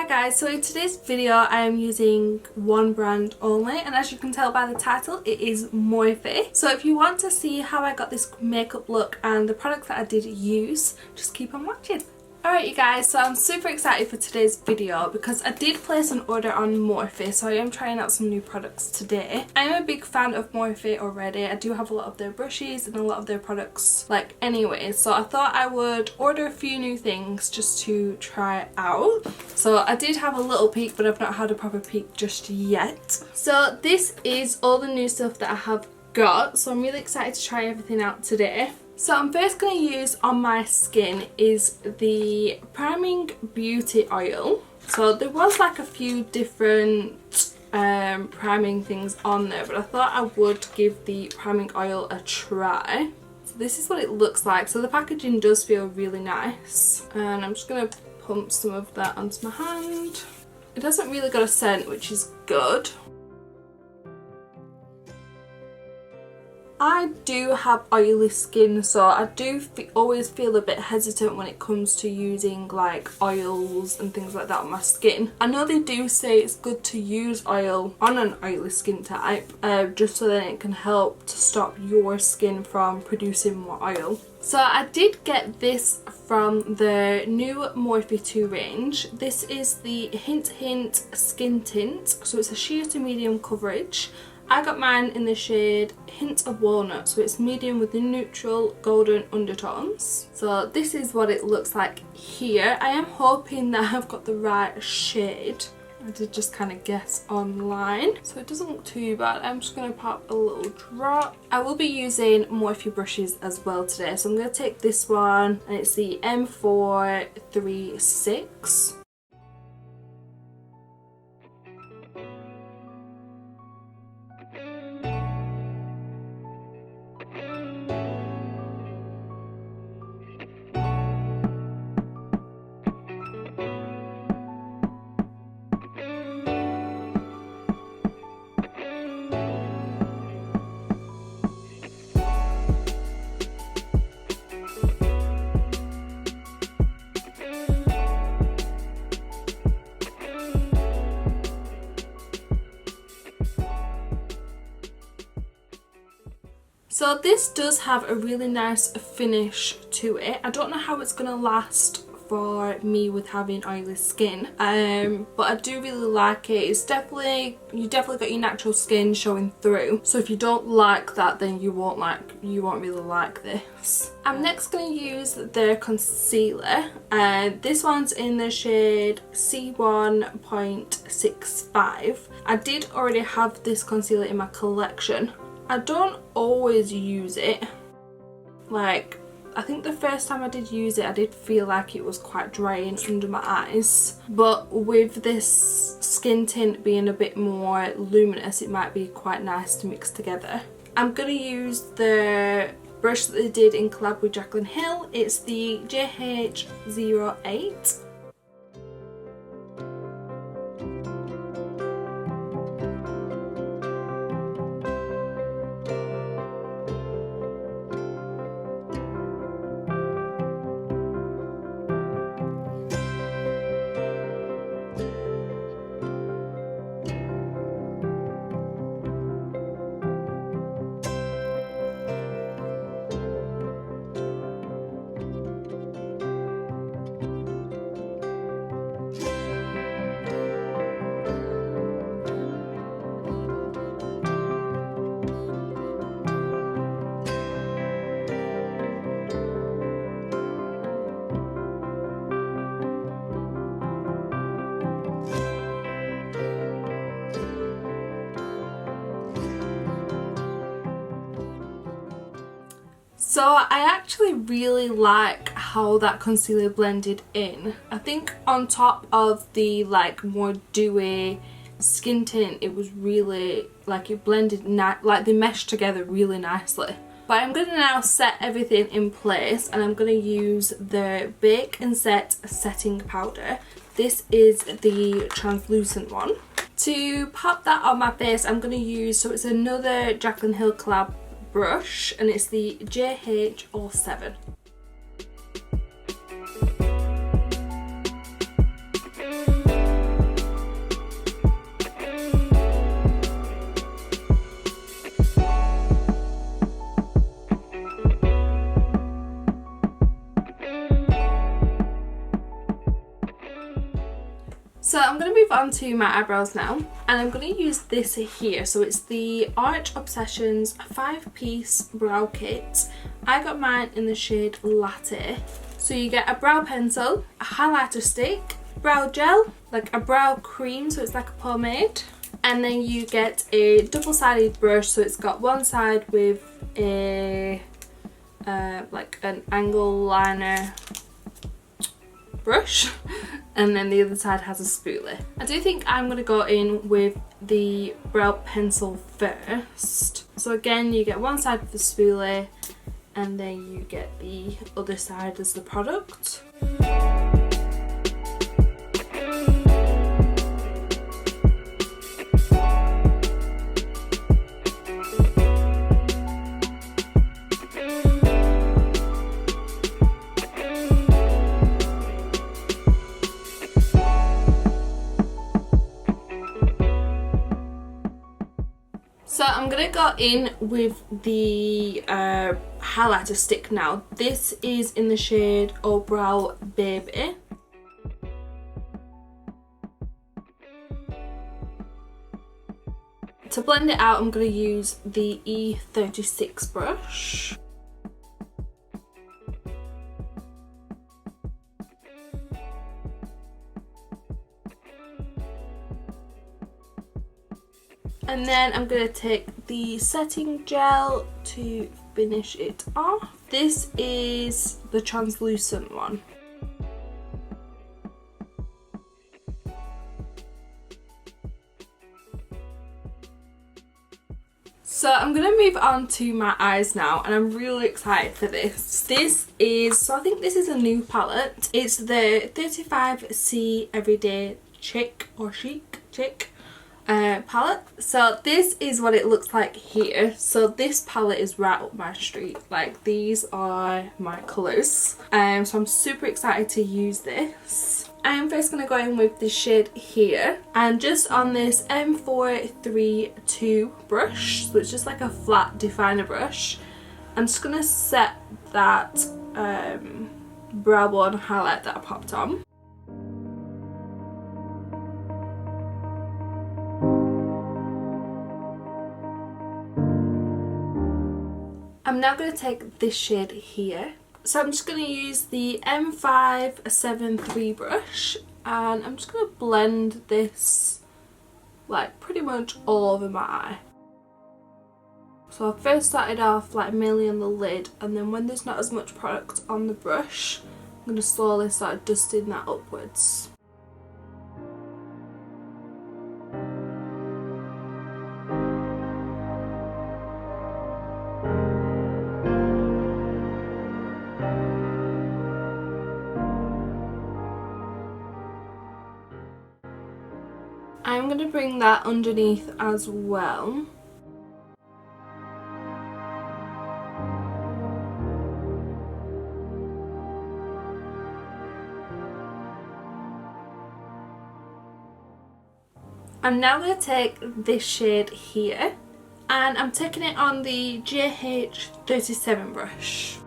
Hi guys, so in today's video I am using one brand only, and as you can tell by the title it is Morphe. So if you want to see how I got this makeup look and the products that I did use, just keep on watching. Alright you guys, so I'm super excited for today's video because I did place an order on Morphe, so I am trying out some new products today. I'm a big fan of Morphe already. I do have a lot of their brushes and a lot of their products anyway, so I thought I would order a few new things just to try out. So I did have a little peek, but I've not had a proper peek just yet. So this is all the new stuff that I have got, so I'm really excited to try everything out today. So I'm first going to use on my skin is the Priming Beauty Oil. So there was like a few different priming things on there, but I thought I would give the priming oil a try. So this is what it looks like. So the packaging does feel really nice, and I'm just going to pump some of that onto my hand. It doesn't really got a scent, which is good. I do have oily skin, so I do always feel a bit hesitant when it comes to using like oils and things like that on my skin. I know they do say it's good to use oil on an oily skin type, just so that it can help to stop your skin from producing more oil. So I did get this from the new Morphe 2 range. This is the Hint Skin Tint, so it's a sheer to medium coverage. I got mine in the shade Hint of Walnut, so it's medium with the neutral golden undertones. So this is what it looks like here. I am hoping that I've got the right shade. I did just kind of guess online, so it doesn't look too bad. I'm just going to pop a little drop. I will be using Morphe brushes as well today, so I'm going to take this one, and it's the M436. So this does have a really nice finish to it. I don't know how it's going to last for me with having oily skin, but I do really like it. It's definitely, you definitely got your natural skin showing through, so if you don't like that, then you won't really like this. I'm next going to use the concealer, and this one's in the shade C1.65. I did already have this concealer in my collection. I don't always use it. Like, I think the first time I did use it, I did feel like it was quite drying under my eyes. But with this skin tint being a bit more luminous, it might be quite nice to mix together. I'm going to use the brush that they did in collab with Jaclyn Hill. It's the JH08. So I actually really like how that concealer blended in. I think on top of the more dewy skin tint, it was really it blended they meshed together really nicely. But I'm going to now set everything in place, and I'm going to use the Bake and Set setting powder. This is the translucent one. To pop that on my face, I'm going to use, so it's another Jaclyn Hill collab brush, and it's the JH07. So I'm going to move on to my eyebrows now, and I'm going to use this here. So it's the Arch Obsessions 5-piece brow kit. I got mine in the shade Latte. So you get a brow pencil, a highlighter stick, brow gel, like a brow cream, so it's like a pomade, and then you get a double-sided brush. So it's got one side with a like an angle liner brush, and then the other side has a spoolie. I do think I'm going to go in with the brow pencil first. So again, you get one side with the spoolie, and then you get the other side as the product. So I'm going to go in with the highlighter stick now. This is in the shade Oh Brow Baby. To blend it out, I'm going to use the E36 brush. And then I'm going to take the setting gel to finish it off. This is the translucent one. So I'm going to move on to my eyes now, and I'm really excited for this. This is, so I think this is a new palette. It's the 35C Everyday Chic or Chic palette. So this is what it looks like here. So this palette is right up my street. Like, these are my colours. So I'm super excited to use this. I am first going to go in with the shade here, and just on this M432 brush, so it's just like a flat definer brush, I'm just going to set that brow bone highlight that I popped on. I'm now going to take this shade here. So I'm just going to use the M573 brush, and I'm just going to blend this like pretty much all over my eye. So I first started off like mainly on the lid, and then when there's not as much product on the brush, I'm going to slowly start dusting that upwards. I'm going to bring that underneath as well. I'm now going to take this shade here, and I'm taking it on the GH37 brush.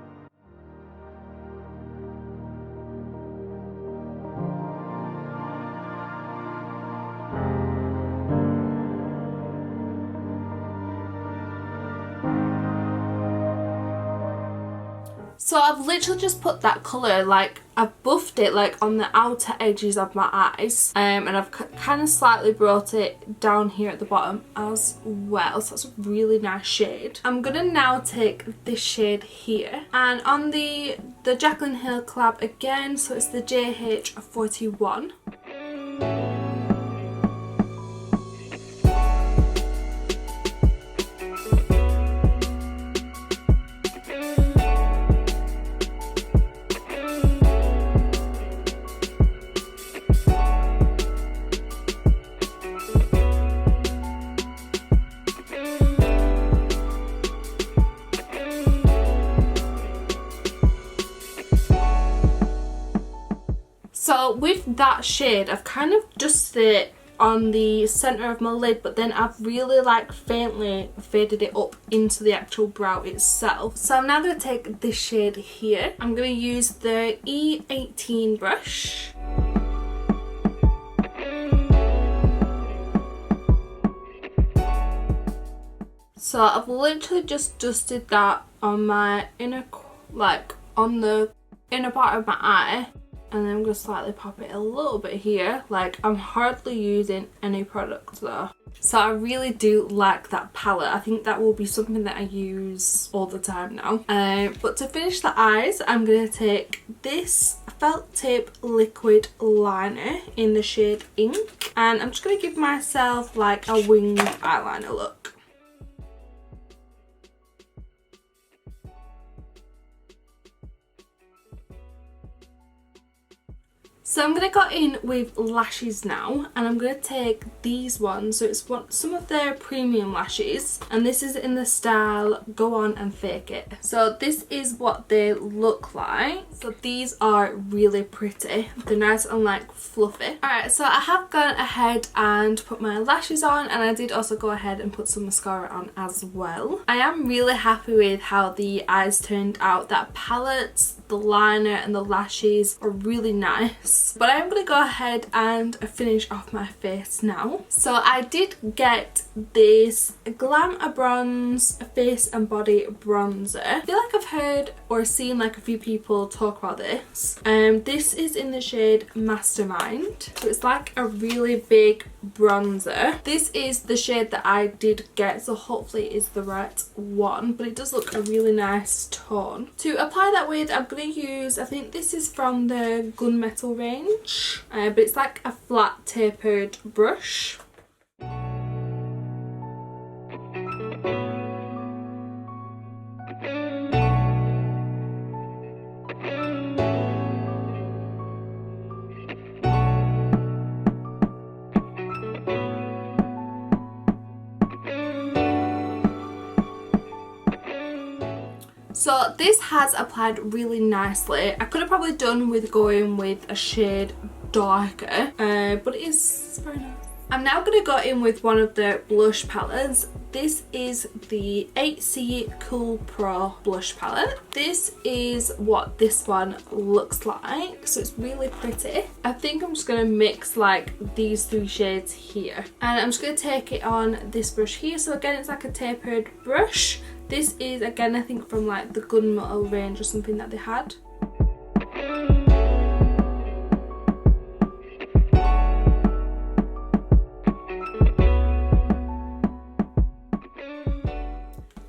So I've literally just put that colour, like I've buffed it like on the outer edges of my eyes, and I've kind of slightly brought it down here at the bottom as well, so that's a really nice shade. I'm gonna now take this shade here, and on the Jaclyn Hill collab again, so it's the JH41. So with that shade, I've kind of dusted it on the centre of my lid, but then I've really like faintly faded it up into the actual brow itself. So I'm now going to take this shade here. I'm going to use the E18 brush. So I've literally just dusted that on my inner, like on the inner part of my eye, and then I'm going to slightly pop it a little bit here. Like, I'm hardly using any product though. So I really do like that palette. I think that will be something that I use all the time now. But to finish the eyes, I'm going to take this felt tip liquid liner in the shade Ink, and I'm just going to give myself like a winged eyeliner look. So I'm going to go in with lashes now, and I'm going to take these ones. So it's some of their premium lashes, and this is in the style Go On and Fake It. So this is what they look like. So these are really pretty. They're nice and like fluffy. Alright, so I have gone ahead and put my lashes on, and I did also go ahead and put some mascara on as well. I am really happy with how the eyes turned out. That palette, the liner and the lashes are really nice. But I'm going to go ahead and finish off my face now. So I did get this GlamABronze face and body bronzer. I feel like I've heard or seen like a few people talk about this. This is in the shade Mastermind. So it's like a really big bronzer. This is the shade that I did get, so hopefully it is the right one, but it does look a really nice tone. To apply that with, I'm going to use, I think this is from the Gunmetal range, but it's like a flat tapered brush. So this has applied really nicely. I could have probably done with going with a shade darker, but it is very nice. I'm now going to go in with one of the blush palettes. This is the 8C Cool Pro blush palette. This is what this one looks like, so it's really pretty. I think I'm just going to mix like these three shades here, and I'm just going to take it on this brush here. So again, it's like a tapered brush. This is again, I think from like the Gunmetal range or something that they had.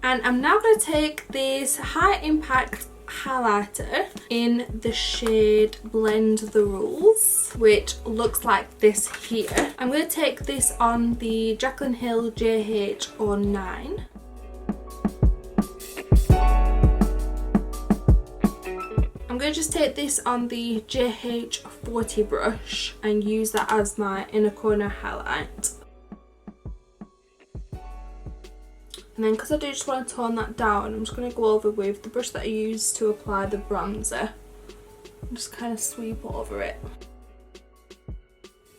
And I'm now going to take this high impact highlighter in the shade Blend the Rules, which looks like this here. I'm going to take this on the Jaclyn Hill JH09. I'm going to just take this on the JH40 brush and use that as my inner corner highlight. And then because I do just want to tone that down, I'm just going to go over with the brush that I used to apply the bronzer and just kind of sweep over it.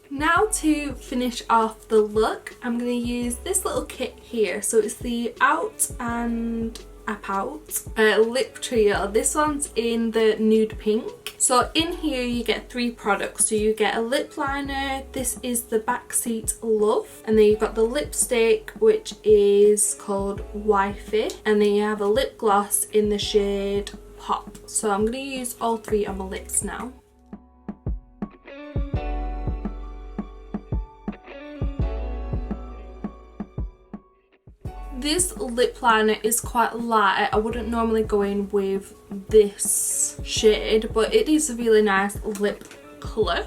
Now to finish off the look, I'm going to use this little kit here. So it's the Out and Out lip trio. This one's in the nude pink. So in here you get three products. So you get a lip liner, this is the Backseat Love, and then you've got the lipstick which is called Wifey, and then you have a lip gloss in the shade Pop. So I'm going to use all three on my lips now. This lip liner is quite light. I wouldn't normally go in with this shade, but it is a really nice lip colour.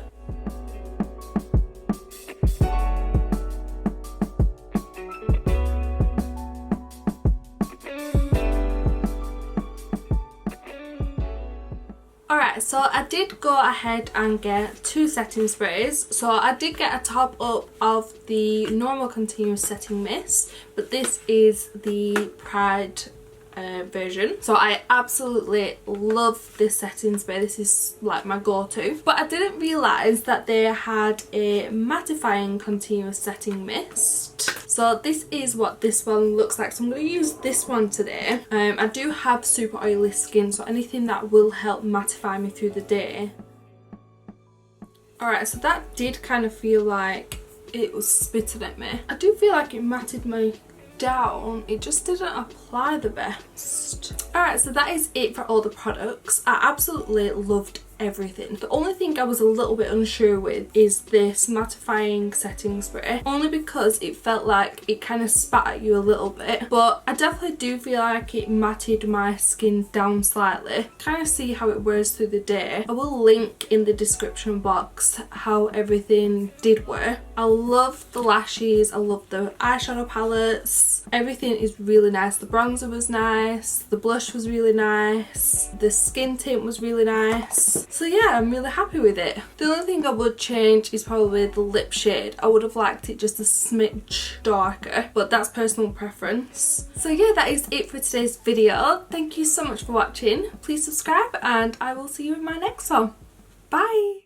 Alright, so I did go ahead and get two setting sprays. So I did get a top up of the normal continuous setting mist, but this is the Pride version. So I absolutely love this setting spray. This is like my go-to. But I didn't realise that they had a mattifying continuous setting mist. So this is what this one looks like. So I'm going to use this one today. I do have super oily skin, so anything that will help mattify me through the day. Alright, so that did kind of feel like it was spitting at me. I do feel like it matted my down it just didn't apply the best. Alright, so that is it for all the products. I absolutely loved everything. The only thing I was a little bit unsure with is this mattifying setting spray, only because it felt like it kind of spat at you a little bit, but I definitely do feel like it matted my skin down slightly. Kind of see how it wears through the day. I will link in the description box how everything did wear. I love the lashes, I love the eyeshadow palettes, everything is really nice. The bronzer was nice, the blush was really nice, the skin tint was really nice. So yeah, I'm really happy with it. The only thing I would change is probably the lip shade. I would have liked it just a smidge darker, but that's personal preference. So yeah, that is it for today's video. Thank you so much for watching. Please subscribe and I will see you in my next one. Bye!